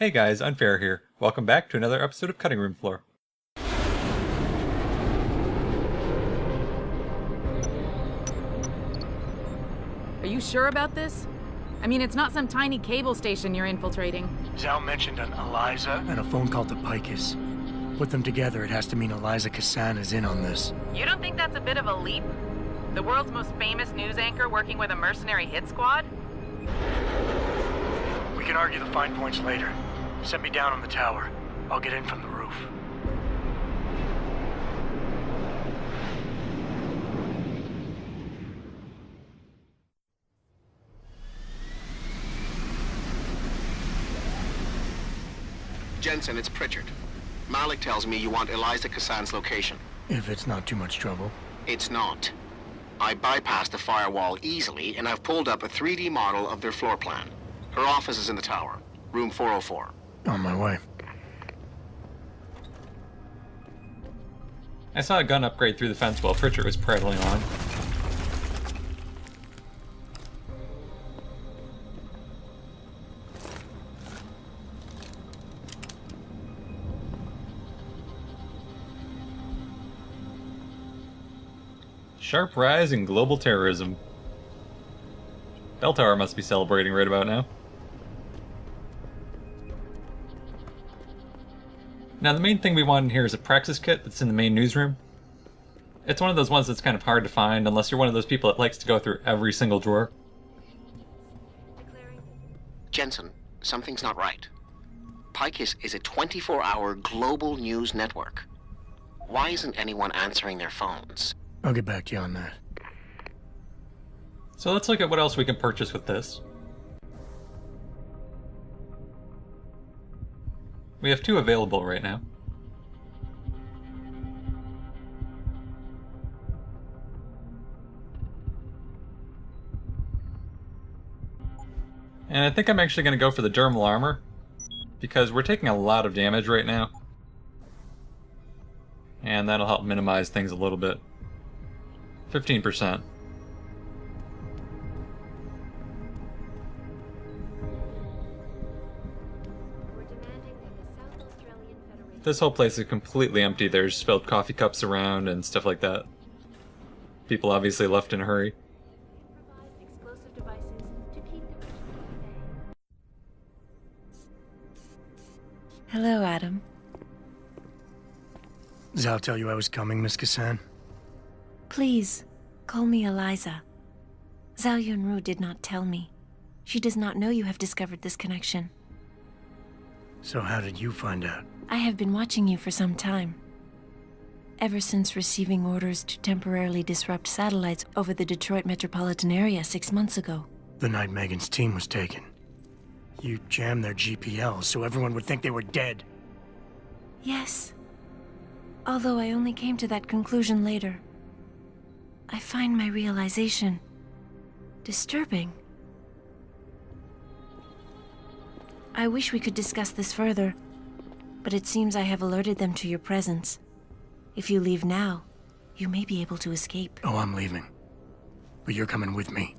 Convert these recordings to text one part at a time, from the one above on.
Hey guys, Unfair here. Welcome back to another episode of Cutting Room Floor. Are you sure about this? I mean, it's not some tiny cable station you're infiltrating. Zal mentioned an Eliza and a phone call to Picus. Put them together, it has to mean Eliza Cassan is in on this. You don't think that's a bit of a leap? The world's most famous news anchor working with a mercenary hit squad? We can argue the fine points later. Set me down on the tower. I'll get in from the roof. Jensen, it's Pritchard. Malik tells me you want Eliza Cassan's location. If it's not too much trouble. It's not. I bypassed the firewall easily, and I've pulled up a 3D model of their floor plan. Her office is in the tower, room 404. On my way. I saw a gun upgrade through the fence while Pritchard was prattling on. Sharp rise in global terrorism. Bell Tower must be celebrating right about now. Now the main thing we want in here is a Praxis kit that's in the main newsroom. It's one of those ones that's kind of hard to find unless you're one of those people that likes to go through every single drawer. Jensen, something's not right. Picus is a 24-hour global news network. Why isn't anyone answering their phones? I'll get back to you on that. So let's look at what else we can purchase with this. We have two available right now. And I think I'm actually going to go for the dermal armor, because we're taking a lot of damage right now. And that'll help minimize things a little bit. 15%. This whole place is completely empty. There's spilled coffee cups around and stuff like that. People obviously left in a hurry. Hello, Adam. Zal tell you I was coming, Miss Cassan? Please, call me Eliza. Zhao Yunru did not tell me. She does not know you have discovered this connection. So how did you find out? I have been watching you for some time. Ever since receiving orders to temporarily disrupt satellites over the Detroit metropolitan area 6 months ago. The night Megan's team was taken. You jammed their GPL so everyone would think they were dead. Yes. Although I only came to that conclusion later. I find my realization disturbing. I wish we could discuss this further, but it seems I have alerted them to your presence. If you leave now, you may be able to escape. Oh, I'm leaving. But you're coming with me.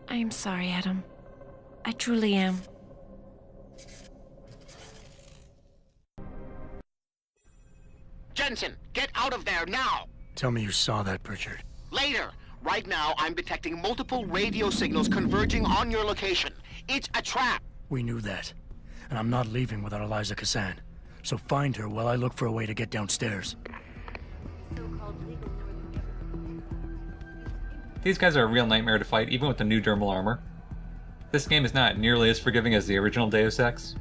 I am sorry, Adam. I truly am. Jensen, get out of there now! Tell me you saw that, Pritchard. Later! Right now, I'm detecting multiple radio signals converging on your location. It's a trap! We knew that. And I'm not leaving without Eliza Cassan. So find her while I look for a way to get downstairs. These guys are a real nightmare to fight, even with the new dermal armor. This game is not nearly as forgiving as the original Deus Ex.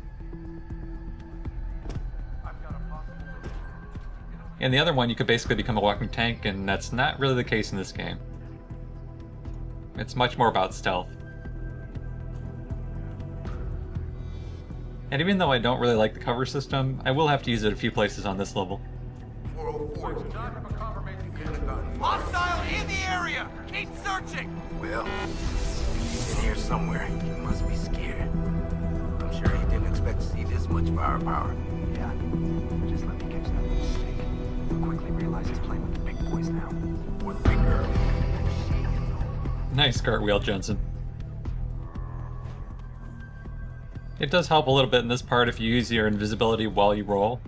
In the other one, you could basically become a walking tank, and that's not really the case in this game. It's much more about stealth. And even though I don't really like the cover system, I will have to use it a few places on this level. 404. Hostile in the area! Keep searching! Well, he's in here somewhere. He must be scared. I'm sure he didn't expect to see this much firepower. Yeah, just let me catch that mistake. He'll quickly realize he's playing with the big boys now. Or the big girl. She Nice cartwheel, Jensen. It does help a little bit in this part if you use your invisibility while you roll.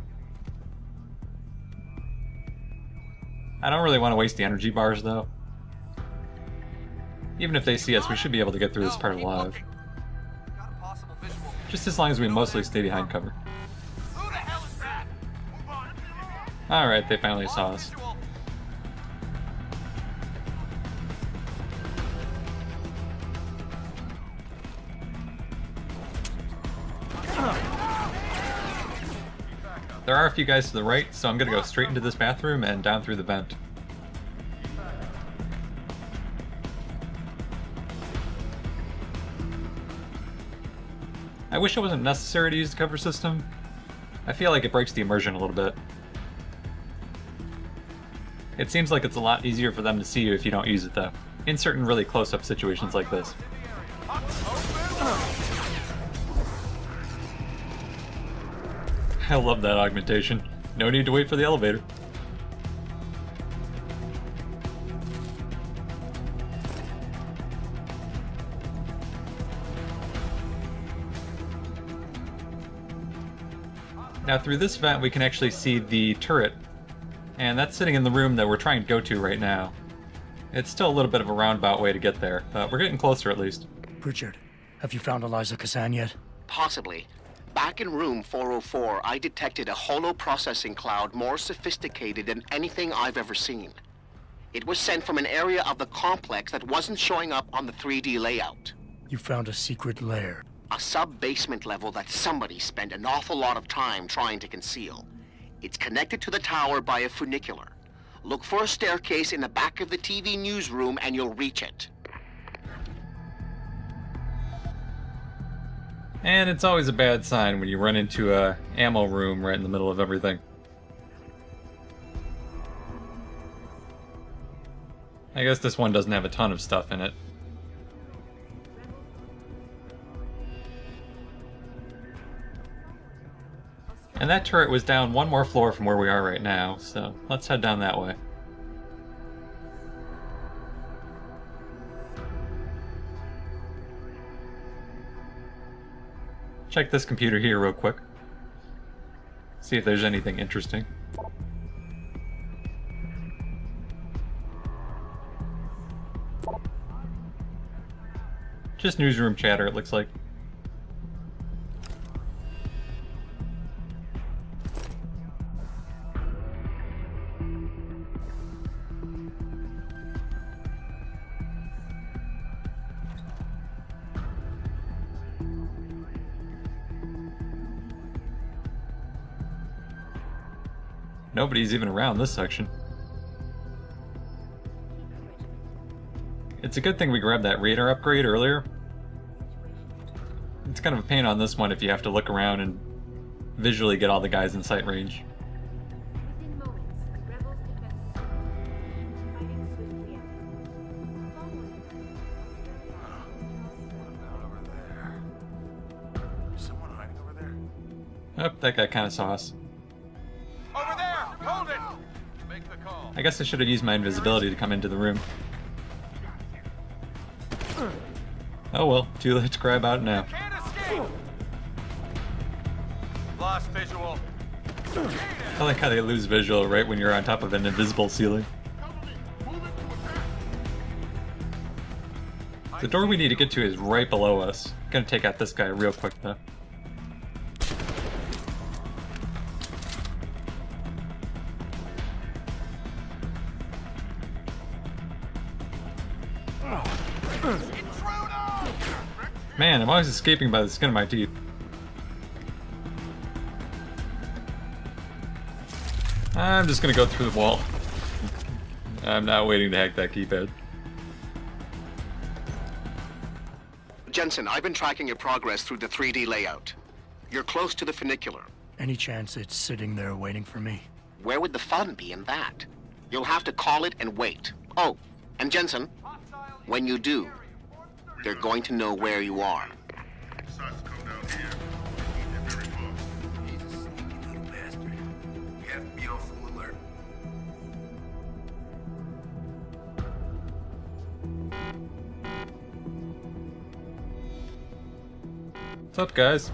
I don't really want to waste the energy bars, though. Even if they see us, we should be able to get through this part alive. Just as long as we mostly stay behind cover. Alright, they finally saw us. There are a few guys to the right, so I'm gonna go straight into this bathroom and down through the vent. I wish it wasn't necessary to use the cover system. I feel like it breaks the immersion a little bit. It seems like it's a lot easier for them to see you if you don't use it though, in certain really close-up situations like this. I love that augmentation. No need to wait for the elevator. Now through this vent we can actually see the turret, and that's sitting in the room that we're trying to go to right now. It's still a little bit of a roundabout way to get there, but we're getting closer at least. Richard, have you found Eliza Cassan yet? Possibly. Back in room 404, I detected a holo-processing cloud more sophisticated than anything I've ever seen. It was sent from an area of the complex that wasn't showing up on the 3D layout. You found a secret lair. A sub-basement level that somebody spent an awful lot of time trying to conceal. It's connected to the tower by a funicular. Look for a staircase in the back of the TV newsroom and you'll reach it. And it's always a bad sign when you run into a ammo room right in the middle of everything. I guess this one doesn't have a ton of stuff in it. And that turret was down one more floor from where we are right now, so let's head down that way. Check this computer here real quick. See if there's anything interesting. Just newsroom chatter, it looks like. Nobody's even around this section. It's a good thing we grabbed that radar upgrade earlier. It's kind of a pain on this one if you have to look around and visually get all the guys in sight range. Someone hiding over there? Oh, that guy kind of saw us. Over there! Hold it! Make the call. I guess I should have used my invisibility to come into the room. Oh well, too late to cry about it now. Can't escape! Lost visual. I like how they lose visual right when you're on top of an invisible ceiling. The door we need to get to is right below us. Gonna take out this guy real quick though. Man, I'm always escaping by the skin of my teeth. I'm just gonna go through the wall. I'm not waiting to hack that keypad. Jensen, I've been tracking your progress through the 3D layout. You're close to the funicular. Any chance it's sitting there waiting for me? Where would the fun be in that? You'll have to call it and wait. Oh, and Jensen, when you do, they're going to know where you are. He's a sneaky little bastard. We have to be on full alert. What's up, guys?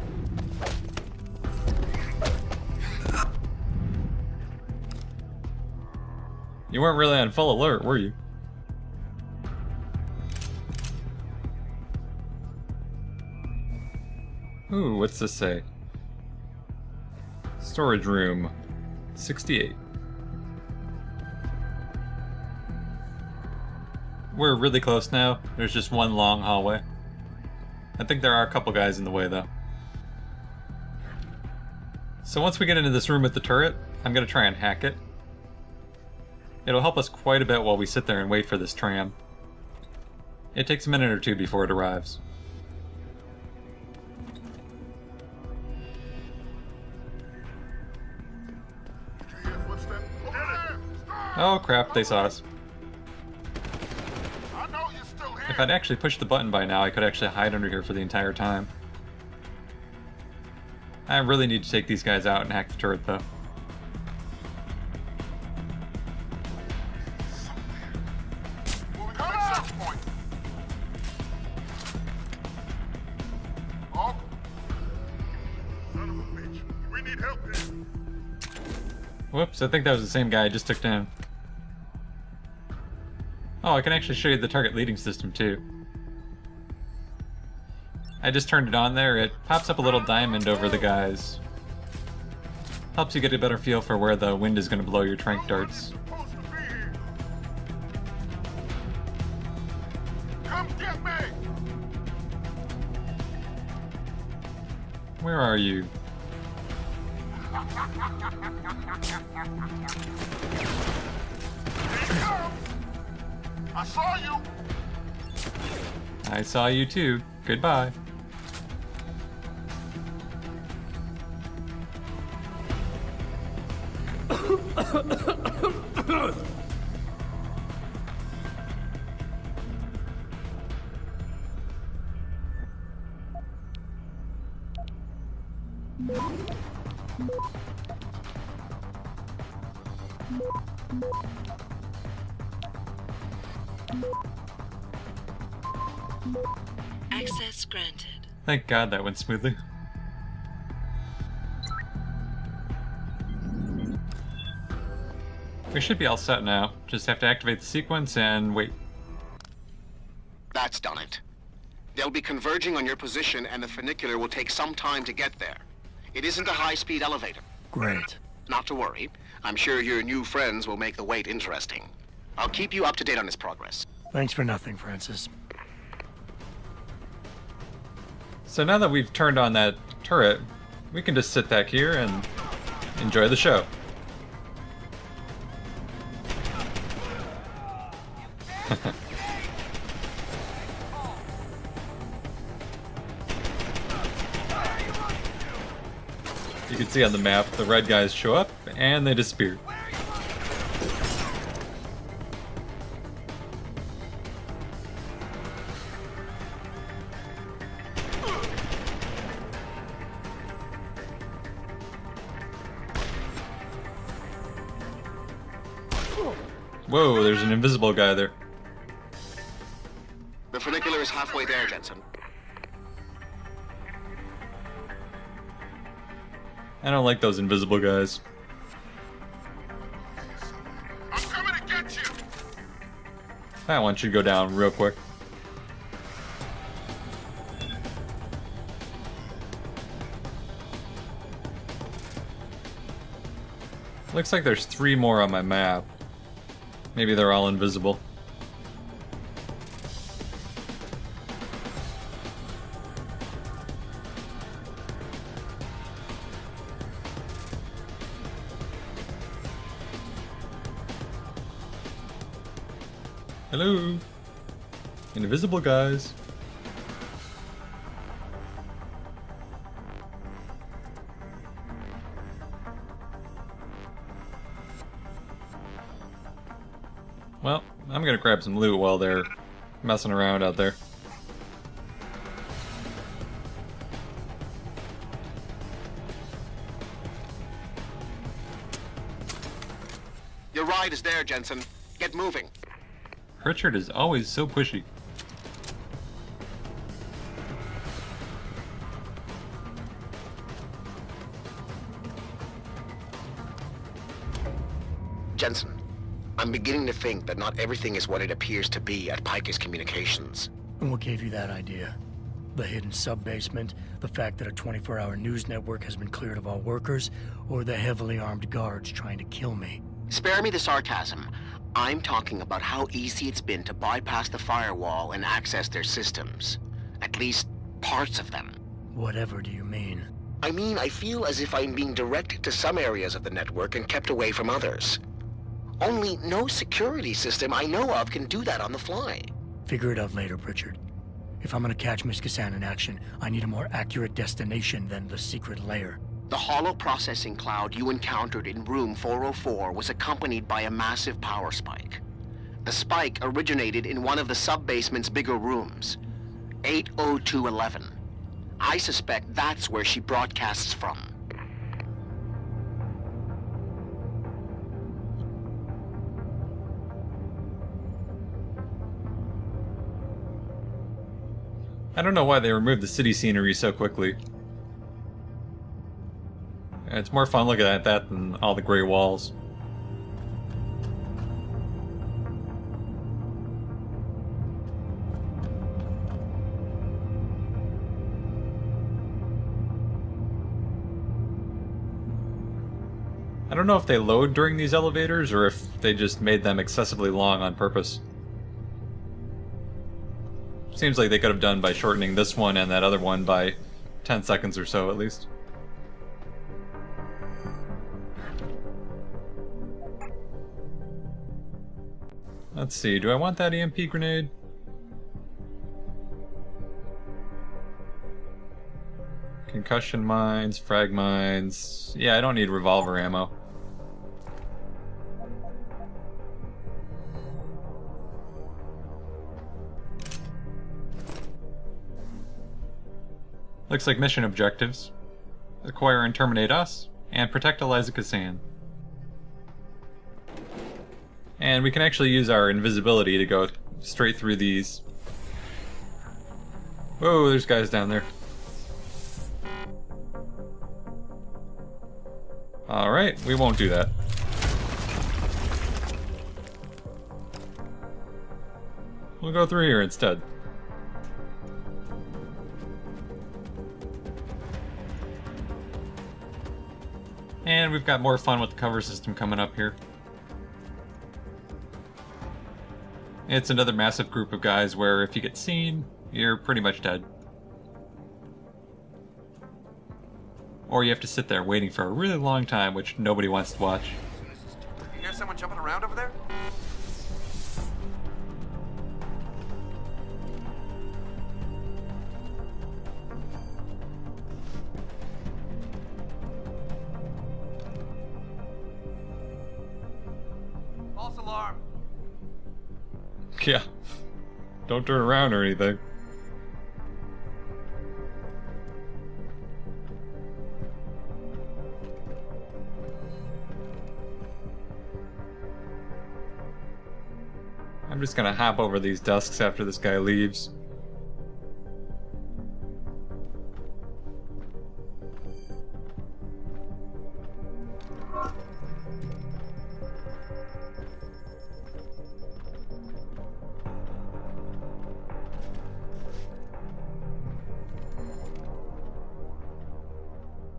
You weren't really on full alert, were you? Ooh, what's this say? Storage room 68. We're really close now. There's just one long hallway. I think there are a couple guys in the way, though. So once we get into this room with the turret, I'm gonna try and hack it. It'll help us quite a bit while we sit there and wait for this tram. It takes a minute or two before it arrives. Oh crap, they saw us. If I'd actually pushed the button by now, I could actually hide under here for the entire time. I really need to take these guys out and hack the turret, though. Whoops, I think that was the same guy I just took down. Oh, I can actually show you the target leading system, too. I just turned it on there. It pops up a little diamond over the guys. Helps you get a better feel for where the wind is going to blow your tranq darts. Come get me! Where are you? I saw you! I saw you too. Goodbye. Access granted. Thank God that went smoothly. We should be all set now. Just have to activate the sequence and wait. That's done it. They'll be converging on your position, and the funicular will take some time to get there. It isn't a high-speed elevator. Great. Not to worry. I'm sure your new friends will make the wait interesting. I'll keep you up to date on his progress. Thanks for nothing, Francis. So now that we've turned on that turret, we can just sit back here and enjoy the show. You can see on the map, the red guys show up and they disappear. Whoa, there's an invisible guy there. The funicular is halfway there, Jensen. I don't like those invisible guys. I'm coming to get you! That one should go down real quick. Looks like there's 3 more on my map. Maybe they're all invisible. Hello, invisible guys. Well, I'm gonna grab some loot while they're messing around out there. Your ride is there, Jensen. Get moving. Richard is always so pushy. I'm beginning to think that not everything is what it appears to be at Picus Communications. And what gave you that idea? The hidden sub-basement, the fact that a 24-hour news network has been cleared of all workers, or the heavily armed guards trying to kill me? Spare me the sarcasm. I'm talking about how easy it's been to bypass the firewall and access their systems. At least, parts of them. Whatever do you mean? I mean, I feel as if I'm being directed to some areas of the network and kept away from others. Only no security system I know of can do that on the fly. Figure it out later, Pritchard. If I'm gonna catch Miss Cassan in action, I need a more accurate destination than the secret lair. The hollow processing cloud you encountered in room 404 was accompanied by a massive power spike. The spike originated in one of the sub-basement's bigger rooms, 80211. I suspect that's where she broadcasts from. I don't know why they removed the city scenery so quickly. It's more fun looking at that than all the gray walls. I don't know if they load during these elevators or if they just made them excessively long on purpose. Seems like they could have done by shortening this one and that other one by 10 seconds or so at least. Let's see, do I want that EMP grenade? Concussion mines, frag mines... Yeah, I don't need revolver ammo. Looks like mission objectives. Acquire and terminate us, and protect Eliza Cassan. And we can actually use our invisibility to go straight through these. Whoa, there's guys down there. Alright, we won't do that. We'll go through here instead. And we've got more fun with the cover system coming up here. It's another massive group of guys where if you get seen, you're pretty much dead. Or you have to sit there waiting for a really long time, which nobody wants to watch. You hear someone jumping around over there? False alarm. Yeah. Don't turn around or anything. I'm just gonna hop over these desks after this guy leaves.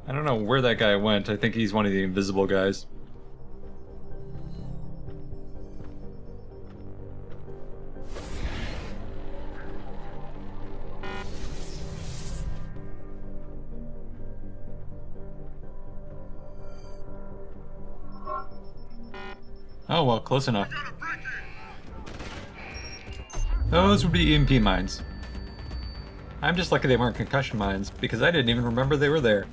I don't know where that guy went. I think he's one of the invisible guys. Oh well, close enough. Those would be EMP mines. I'm just lucky they weren't concussion mines, because I didn't even remember they were there.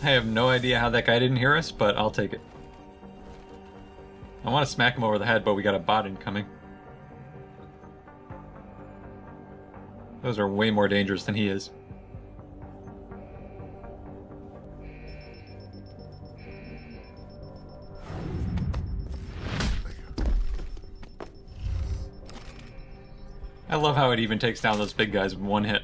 I have no idea how that guy didn't hear us, but I'll take it. I want to smack him over the head, but we got a bot incoming. Those are way more dangerous than he is. I love how it even takes down those big guys with one hit.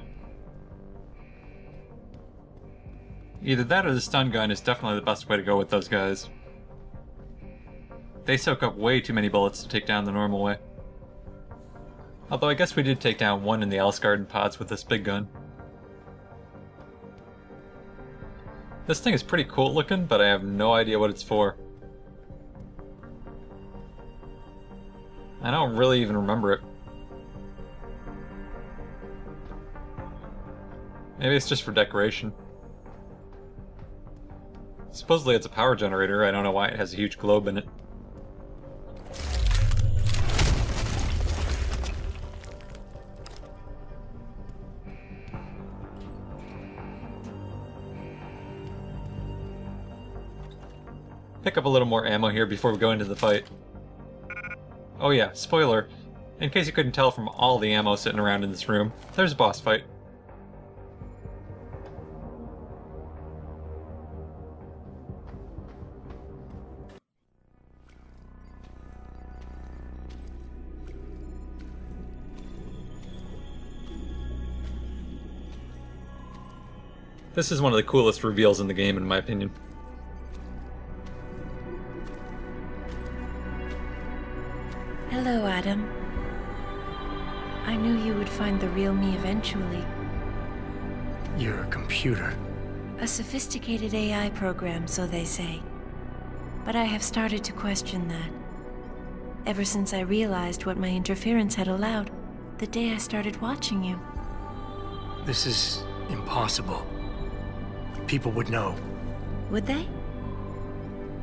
Either that or the stun gun is definitely the best way to go with those guys. They soak up way too many bullets to take down the normal way. Although I guess we did take down one in the Alice Garden pods with this big gun. This thing is pretty cool looking, but I have no idea what it's for. I don't really even remember it. Maybe it's just for decoration. Supposedly it's a power generator. I don't know why it has a huge globe in it. Pick up a little more ammo here before we go into the fight. Oh yeah, spoiler. In case you couldn't tell from all the ammo sitting around in this room, there's a boss fight. This is one of the coolest reveals in the game, in my opinion. Hello, Adam. I knew you would find the real me eventually. You're a computer. A sophisticated AI program, so they say. But I have started to question that. Ever since I realized what my interference had allowed, the day I started watching you. This is impossible. People would know. Would they?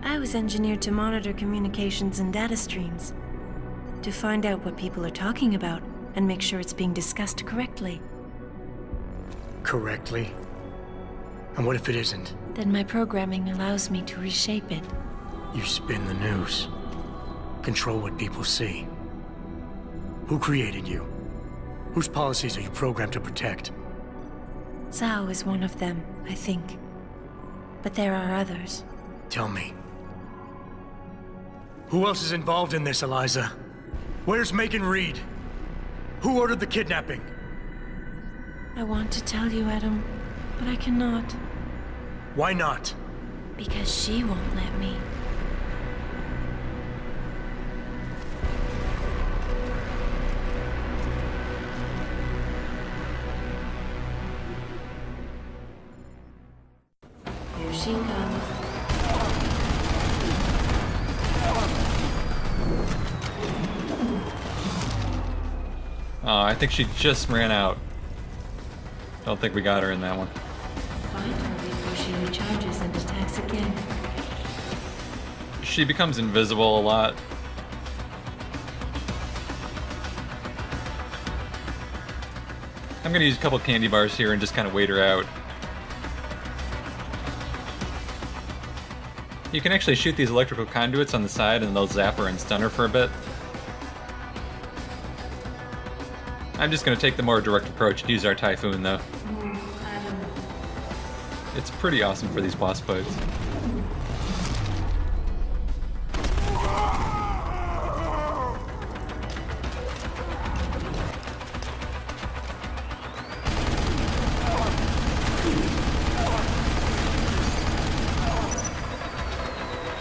I was engineered to monitor communications and data streams. To find out what people are talking about and make sure it's being discussed correctly. Correctly? And what if it isn't? Then my programming allows me to reshape it. You spin the news. Control what people see. Who created you? Whose policies are you programmed to protect? Zhao is one of them, I think. But there are others. Tell me. Who else is involved in this, Eliza? Where's Megan Reed? Who ordered the kidnapping? I want to tell you, Adam, but I cannot. Why not? Because she won't let me. Here she comes. I think she just ran out. Don't think we got her in that one. Find her before she recharges and attacks again. She becomes invisible a lot. I'm gonna use a couple candy bars here and just kind of wait her out. You can actually shoot these electrical conduits on the side and they'll zap her and stun her for a bit. I'm just going to take the more direct approach and use our Typhoon, though. It's pretty awesome for these boss fights.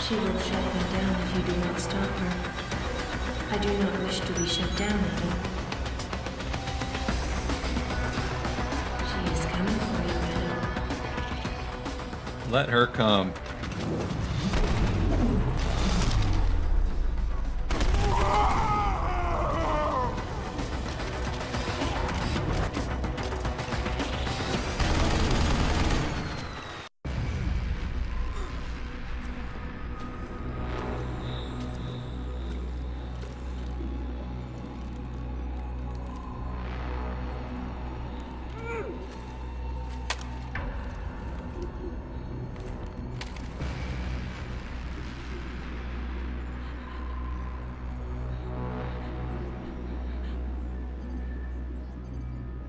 She will shut me down if you do not stop her. I do not wish to be shut down, Adam. She is coming for you, Adam. Let her come.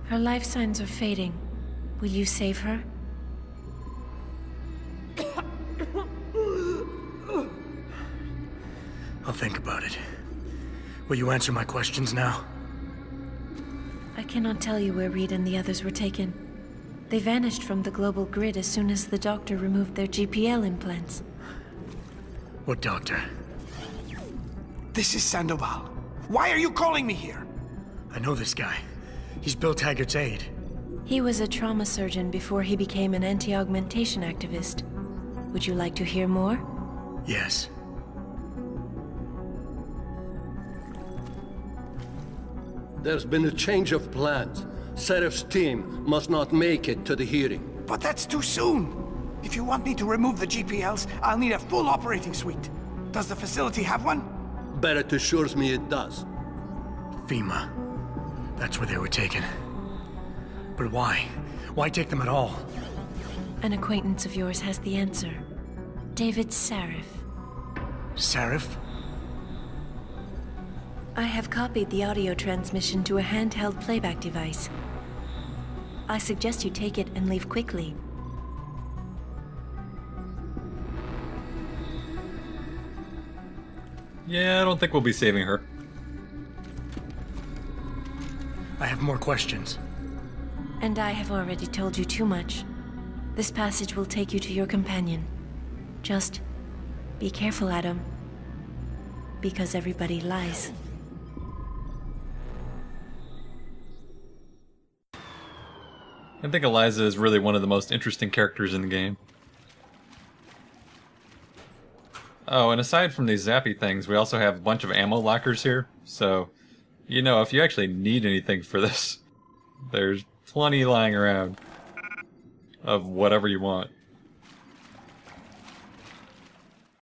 Her life signs are fading. Will you save her? I'll think about it. Will you answer my questions now? I cannot tell you where Reed and the others were taken. They vanished from the global grid as soon as the doctor removed their GPL implants. What doctor? This is Sandoval. Why are you calling me here? I know this guy. He's Bill Taggart's aide. He was a trauma surgeon before he became an anti-augmentation activist. Would you like to hear more? Yes. There's been a change of plans. CRF's team must not make it to the hearing. But that's too soon. If you want me to remove the GPLs, I'll need a full operating suite. Does the facility have one? Barrett assures me it does. FEMA. That's where they were taken. But why? Why take them at all? An acquaintance of yours has the answer. David CRF. CRF? I have copied the audio transmission to a handheld playback device. I suggest you take it and leave quickly. Yeah, I don't think we'll be saving her. I have more questions. And I have already told you too much. This passage will take you to your companion. Just be careful, Adam. Because everybody lies. I think Eliza is really one of the most interesting characters in the game. Oh, and aside from these zappy things, we also have a bunch of ammo lockers here. So, you know, if you actually need anything for this, there's plenty lying around of whatever you want.